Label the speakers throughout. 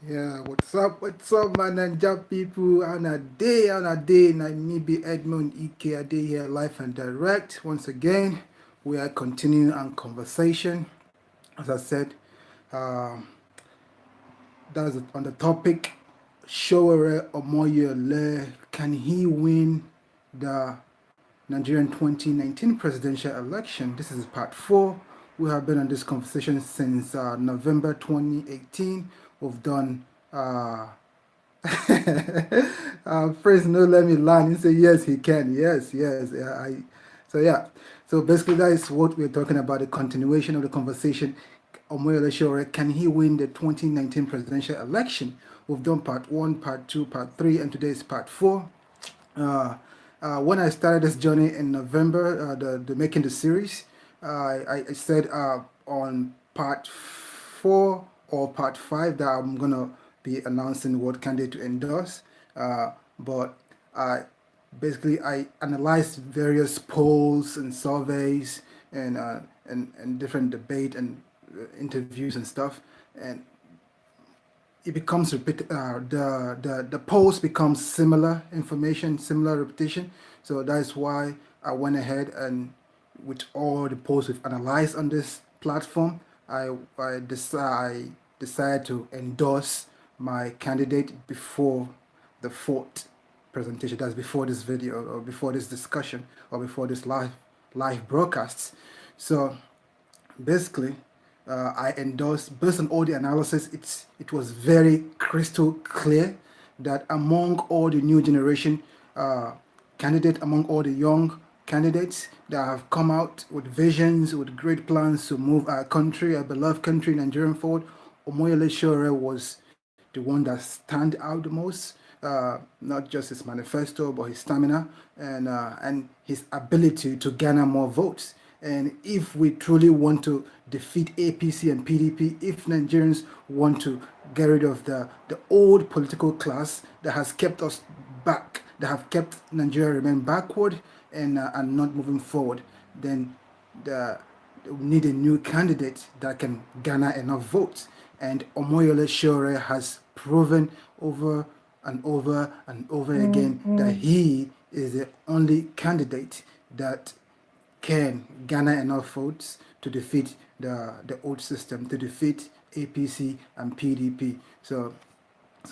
Speaker 1: Yeah, what's up, my Nanja people? On a day, na me be Edmund Ike a day here, live and direct. Once again, we are continuing our conversation. As I said, um, that's on the topic. Sowore Omoyele, can he win the Nigerian 2019 presidential election? This is part four. We have been on this conversation since November 2018. We've done Praise no let me learn. He said yes he can. Yes. Yeah, so yeah. So basically that is what we're talking about, the continuation of the conversation. Omoyele Sowore, can he win the 2019 presidential election? We've done part one, part two, part three, and today is part four. Uh, when I started this journey in November, the making the series, I said on part four or part five that I'm gonna be announcing what candidate to endorse. But I basically I analyzed various polls and surveys and different debate and interviews and stuff, and it becomes repeat the post becomes similar information, similar repetition. So that's why I went ahead and with all the posts we've analyzed on this platform, I decided to endorse my candidate before the fourth presentation. That's before this video or before this discussion or before this live broadcasts. So basically, I endorsed, based on all the analysis, it was very crystal clear that among all the new generation candidates, among all the young candidates that have come out with visions, with great plans to move our country, our beloved country, Nigerian forward, Omoyele Sowore was the one that stand out the most. Not just his manifesto, but his stamina and his ability to garner more votes. And if we truly want to defeat APC and PDP, if Nigerians want to get rid of the old political class that has kept us back, that have kept Nigeria remain backward and not moving forward, then the, we need a new candidate that can garner enough votes. And Omoyele Sowore has proven over and over and over again that he is the only candidate that can garner enough votes to defeat the old system, to defeat APC and PDP. So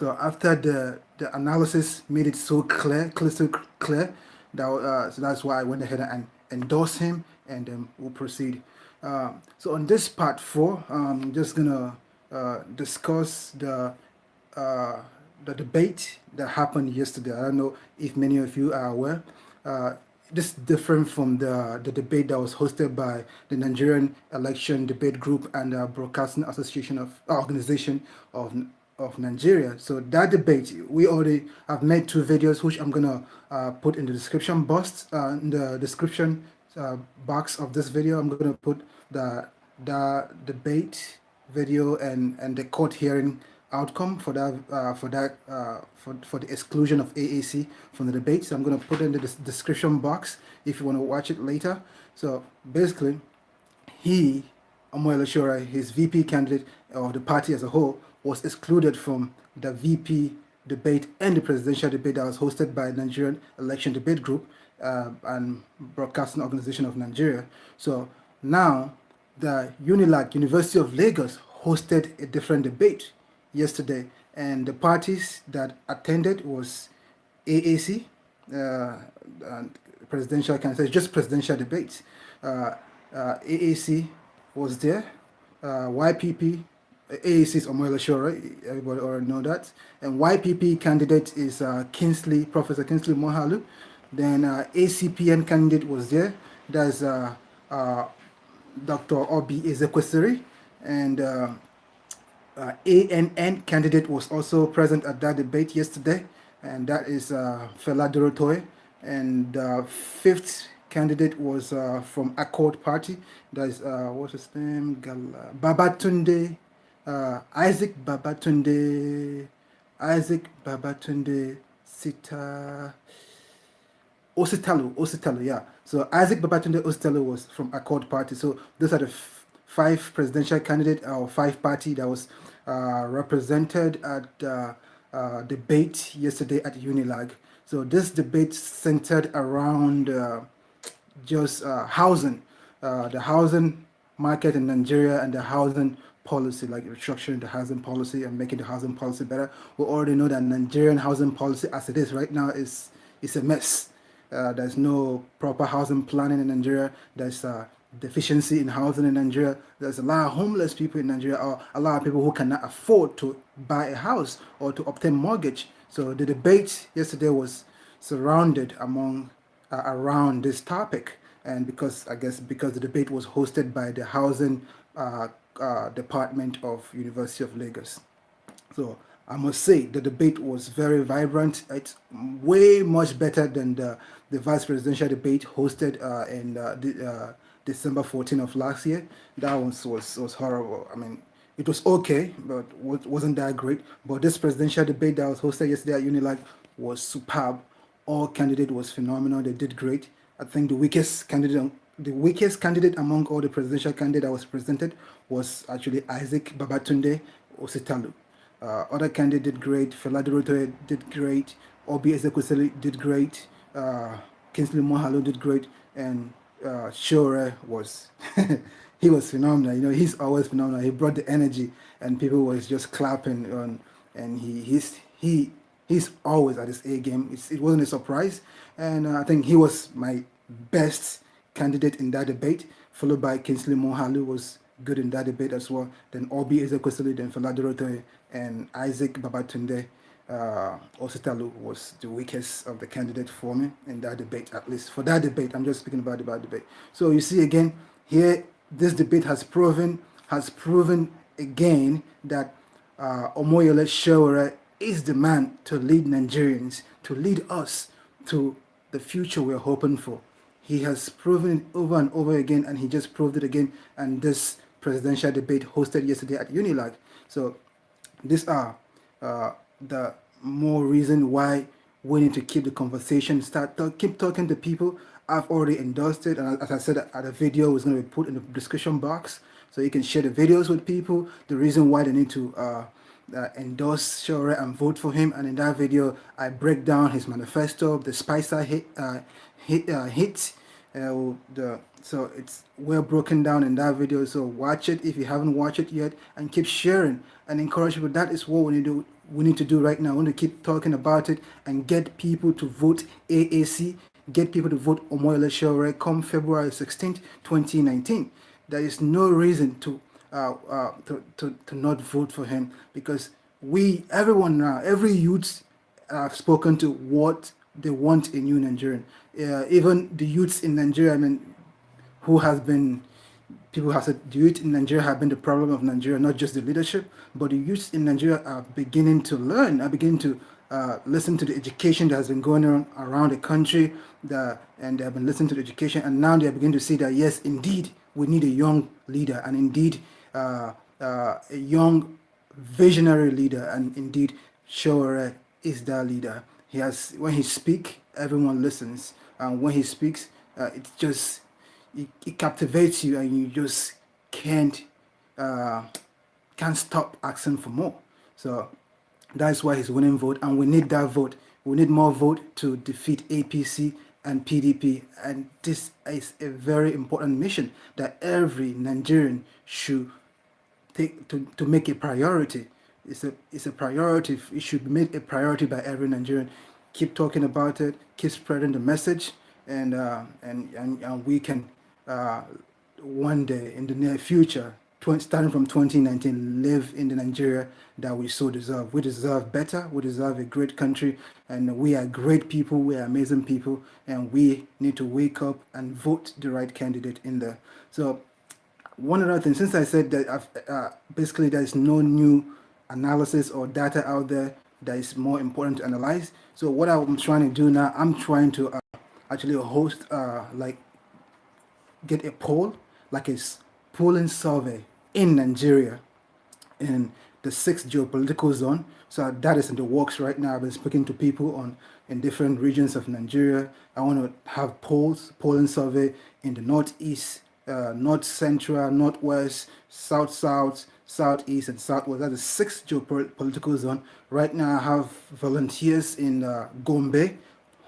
Speaker 1: after the analysis made it so clear, crystal clear, so that's why I went ahead and endorsed him, and we'll proceed. So on this part four, I'm just gonna discuss uh, the debate that happened yesterday. I don't know if many of you are aware. This is different from the debate that was hosted by the Nigerian Election Debate Group and the Broadcasting Association of Organization of Nigeria. So that debate, we already have made two videos, which I'm gonna put in the description box. In the description box of this video, I'm gonna put the debate video and the court hearing outcome for the exclusion of AAC from the debate. So I'm going to put in the description box if you want to watch it later. So basically, Omoyele Sowore, his VP candidate of the party as a whole, was excluded from the VP debate and the presidential debate that was hosted by Nigerian Election Debate Group and Broadcasting Organization of Nigeria. So now the UNILAG, University of Lagos, hosted a different debate yesterday, and the parties that attended was AAC, and presidential candidates, just presidential debates. AAC was there, YPP, AAC is Omoyele Sowore, everybody already know that, and YPP candidate is Professor Kingsley Mohalu. Then ACPN candidate was there, that's Dr. Obi Ezekwesili, and ANN candidate was also present at that debate yesterday, and that is Fela Dorotoye. And fifth candidate was from Accord Party, that is, what's his name? Babatunde, Isaac Babatunde Sita. Ositalo, yeah. So Isaac Babatunde Ositalo was from Accord Party. So those are the 5 presidential candidate or 5 party that was represented at debate yesterday at Unilag. So this debate centered around just housing, the housing market in Nigeria and the housing policy, like restructuring the housing policy and making the housing policy better. We already know that Nigerian housing policy as it is right now is a mess. There's no proper housing planning in Nigeria. There's deficiency in housing in Nigeria. There's a lot of homeless people in Nigeria, or a lot of people who cannot afford to buy a house or to obtain mortgage. So the debate yesterday was surrounded around this topic, and because the debate was hosted by the housing department of University of Lagos. So I must say the debate was very vibrant. It's way much better than the vice presidential debate hosted in December 14 of last year. That one was horrible. I mean, it was okay, but wasn't that great. But this presidential debate that was hosted yesterday at Unilag was superb. All candidate was phenomenal. They did great. I think the weakest candidate among all the presidential candidates that was presented was actually Isaac Babatunde Ositalu. Other candidates did great. Feladuroto did great. Obi Ezekwesili did great. Kingsley Mohalo did great. And Sowore was he was phenomenal. You know, he's always phenomenal. He brought the energy, and people was just clapping on. And he's always at his A game. It wasn't a surprise, and I think he was my best candidate in that debate, followed by Kingsley Mohalo was good in that debate as well. Then Obi Ezekwesili, then Feladuroto, and Isaac Babatunde Ositalu was the weakest of the candidate for me in that debate, at least for that debate. I'm just speaking about the debate. So you see again here, this debate has proven again that Omoyele Sowore is the man to lead Nigerians, to lead us to the future we're hoping for. He has proven it over and over again, and he just proved it again. And this presidential debate hosted yesterday at Unilag. So these are the more reason why we need to keep the conversation, keep talking to people. I've already endorsed it, and as I said, the video is going to be put in the description box, so you can share the videos with people. The reason why they need to endorse Sowore and vote for him, and in that video, I break down his manifesto, the Spicer hit. So it's well broken down in that video. So watch it if you haven't watched it yet, and keep sharing and encourage people. That is what we need to do right now. We need to keep talking about it and get people to vote AAC, get people to vote Omoyele Sowore come February 16th, 2019. There is no reason to not vote for him, because everyone now, every youth I've spoken to, what they want a new Nigerian. Even the youths in Nigeria, I mean, people have said the youth in Nigeria have been the problem of Nigeria, not just the leadership, but the youths in Nigeria are beginning to learn, are beginning to listen to the education that has been going on around the country, and they have been listening to the education, and now they are beginning to see that, yes, indeed, we need a young leader, and indeed, a young visionary leader, and indeed, Sowore is that leader. When he speaks, everyone listens, and when he speaks, it captivates you, and you just can't stop asking for more. So that's why he's winning vote, and we need that vote. We need more vote to defeat APC and PDP, and this is a very important mission that every Nigerian should take to make a priority. It's a priority. It should be made a priority by every Nigerian. Keep talking about it. Keep spreading the message, and we can one day in the near future, starting from 2019, live in the Nigeria that we so deserve. We deserve better. We deserve a great country, and we are great people. We are amazing people, and we need to wake up and vote the right candidate in there. So one other thing, since I said that basically there is no new analysis or data out there that is more important to analyze. So what I'm trying to do now, I'm trying to actually host get a poll, like a polling survey in Nigeria, in the 6th geopolitical zone. So that is in the works right now. I've been speaking to people in different regions of Nigeria. I want to have polling survey in the northeast, north central, northwest, south south, southeast, and southwest. That's the sixth geopolitical zone. Right now, I have volunteers in Gombe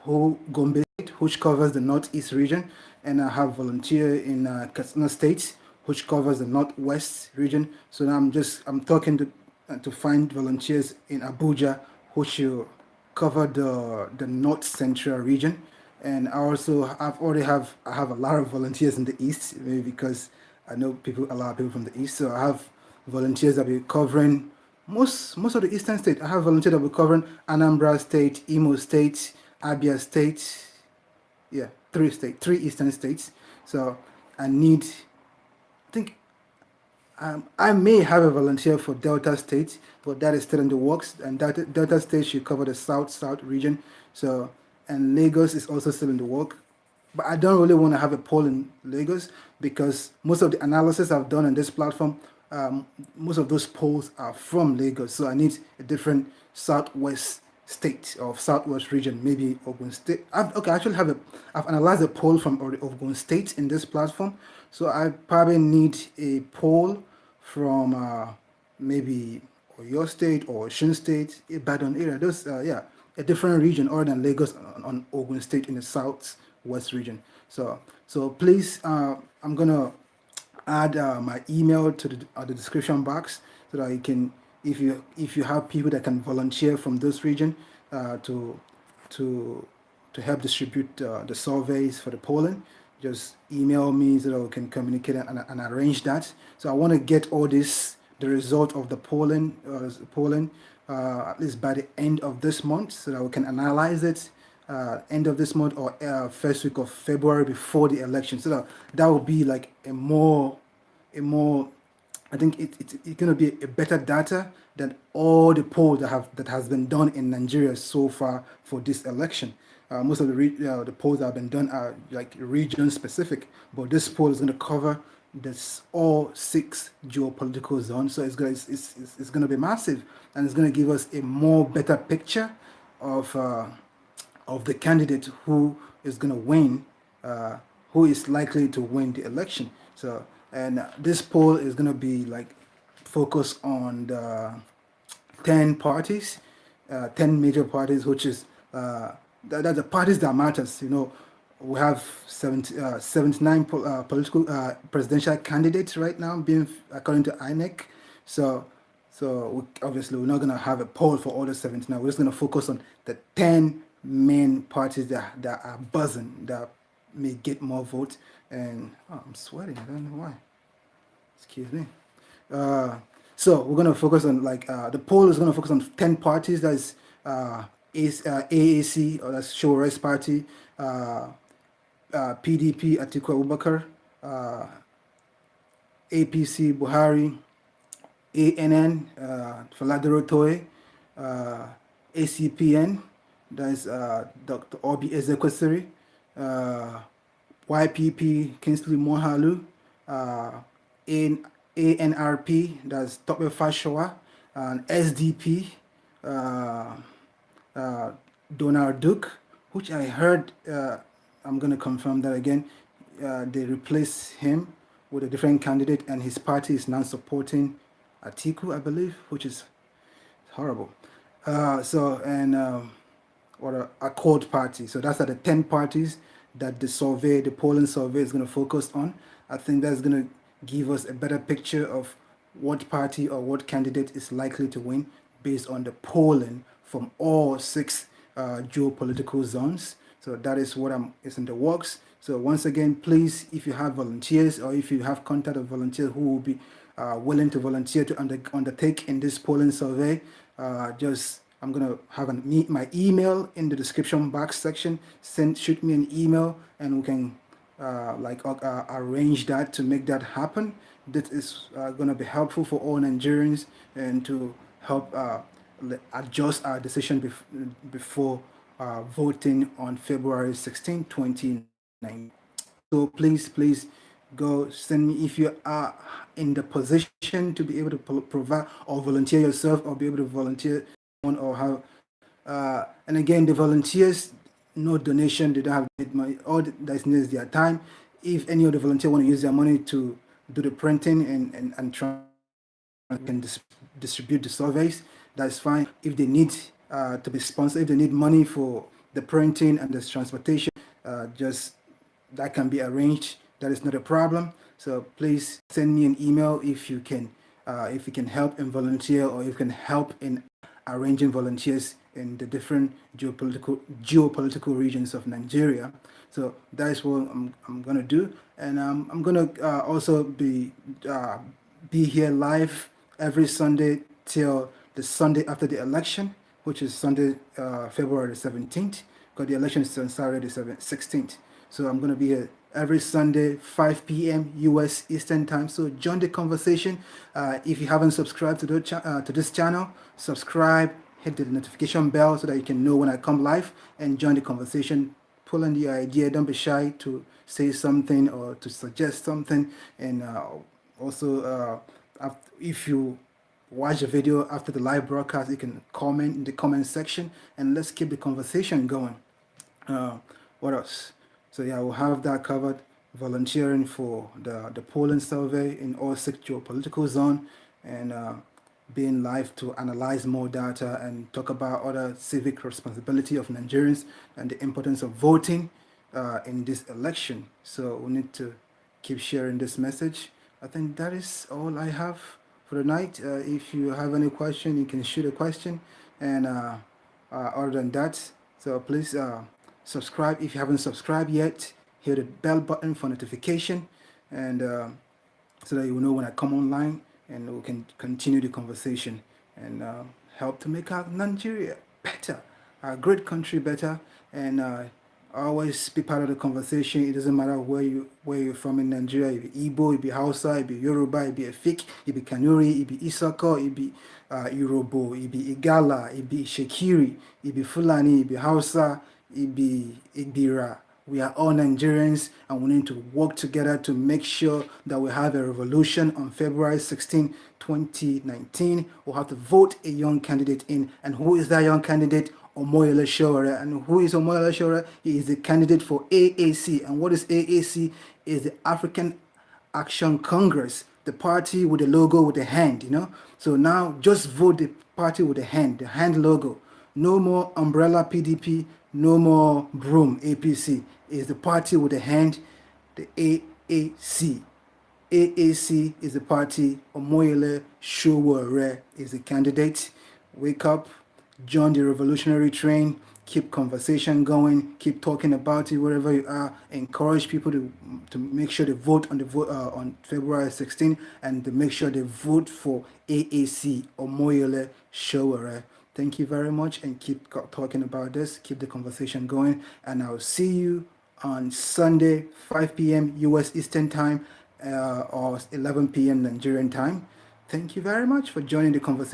Speaker 1: State, which covers the northeast region, and I have volunteer in Katsina State, which covers the northwest region. So now I'm talking to find volunteers in Abuja, which will cover the north central region. And I have a lot of volunteers in the east, maybe because I know a lot of people from the east. So I have volunteers that will be covering most of the eastern state. I have volunteers that will be covering Anambra State, Imo State, Abia State. Yeah, three eastern states. So I need, I think I may have a volunteer for Delta State, but that is still in the works. And Delta State should cover the south region. So, and Lagos is also still in the work. But I don't really want to have a poll in Lagos because most of the analysis I've done on this platform, most of those polls are from Lagos. So I need a different southwest state or southwest region, maybe Ogun State. I've analyzed a poll from Ogun State in this platform. So I probably need a poll from maybe Oyo State or Osun State, Ibadan area. Those, a different region other than Lagos on Ogun State in the southwest region. So please, I'm gonna add my email to the description box so that you can, if you have people that can volunteer from this region to help distribute the surveys for the polling, just email me so that we can communicate and arrange that. So I want to get all this, the result of the polling, at least by the end of this month, so that we can analyze it end of this month or first week of February before the election. So that will be like a more. I think it's going to be a better data than all the polls that has been done in Nigeria so far for this election. Most of the polls that have been done are like region specific, but this poll is going to cover all 6 geopolitical zones. So it's going to be massive, and it's going to give us a more better picture of the candidate who is going to win, who is likely to win the election. So, and this poll is going to be like focused on the 10 parties, 10 major parties, which is that the parties that matters. You know, we have 79 political presidential candidates right now being according to INEC. So obviously we're not going to have a poll for all the 79. We're just going to focus on the 10 main parties that are buzzing, that may get more votes. And I'm sweating. I don't know why. Excuse me. So we're going to focus on the poll is going to focus on 10 parties. That's AAC, or that's Sowore's party, PDP, Atiku Abubakar, APC, Buhari, ANN, Faladero Toye, ACPN, that's Dr. Obi Ezekwesili, YPP, Kingsley Mohalu, ANRP, that's Tope Fashoa, and SDP, Donald Duke, which I heard, I'm going to confirm that again, they replaced him with a different candidate, and his party is now supporting Atiku, I believe, which is horrible. Or a Accord party. So that's the 10 parties that the polling survey is going to focus on. I think that's going to give us a better picture of what party or what candidate is likely to win based on the polling from all 6 geopolitical zones. So that is what is in the works. So once again, please, if you have volunteers or if you have contact of volunteers who will be willing to volunteer to undertake in this polling survey, I'm going to have my email in the description box section. Shoot me an email and we can arrange that to make that happen. This is going to be helpful for all Nigerians and to help adjust our decision before voting on February 16, 2019. So please go send me if you are in the position to be able to provide or volunteer yourself or be able to volunteer or have and again, the volunteers, no donation, they don't have money, all that's needs their time. if any of the volunteers want to use their money to do the printing and can distribute the surveys, that's fine. If they need to be sponsored, if they need money for the printing and the transportation, just that can be arranged. That is not a problem. So please send me an email if you can help and volunteer, or you can help in arranging volunteers in the different geopolitical regions of Nigeria. So that is what I'm gonna do, and I'm gonna also be here live every Sunday till the Sunday after the election, which is Sunday, February the 17th, because the election is on Saturday the 16th. So I'm going to be here every Sunday, 5 p.m. U.S. Eastern Time. So join the conversation. If you haven't subscribed to this channel, subscribe, hit the notification bell so that you can know when I come live, and join the conversation. Pull in the idea. Don't be shy to say something or to suggest something. And also, if you watch the video after the live broadcast, you can comment in the comment section, and let's keep the conversation going. What else? So yeah, we'll have that covered. Volunteering for the polling survey in all 6 geopolitical zone, and being live to analyze more data and talk about other civic responsibility of Nigerians and the importance of voting in this election. So we need to keep sharing this message. I think that is all I have for the night. If you have any question, you can shoot a question, and other than that, so please subscribe if you haven't subscribed yet. Hit the bell button for notification, and so that you will know when I come online, and we can continue the conversation and help to make our Nigeria better, our great country better, and always be part of the conversation. It doesn't matter where you're from in Nigeria. It be Igbo, it be Hausa, it be Yoruba, it be Efik, it be Kanuri, it be Isako, it be Yorubo, it be Igala, it be Shekiri, it be Fulani, it be Hausa, it be Ibira. We are all Nigerians, and we need to work together to make sure that we have a revolution on February 16, 2019. We'll have to vote a young candidate in. And who is that young candidate? Omoyele Sowore. And who is Omoyele Sowore? He is the candidate for AAC. And what is AAC? Is the African Action Congress, the party with the logo with the hand, So now just vote the party with the hand logo. No more umbrella PDP, no more broom APC. Is the party with the hand, the AAC. AAC is the party. Omoyele Sowore is the candidate. Wake up, join the revolutionary train, keep conversation going, keep talking about it wherever you are. Encourage people to make sure they vote on February 16, and to make sure they vote for AAC, Omoyele Sowore. Thank you very much, and keep talking about this. Keep the conversation going, and I'll see you on Sunday, 5 p.m. U.S. Eastern Time, or 11 p.m. Nigerian time. Thank you very much for joining the conversation.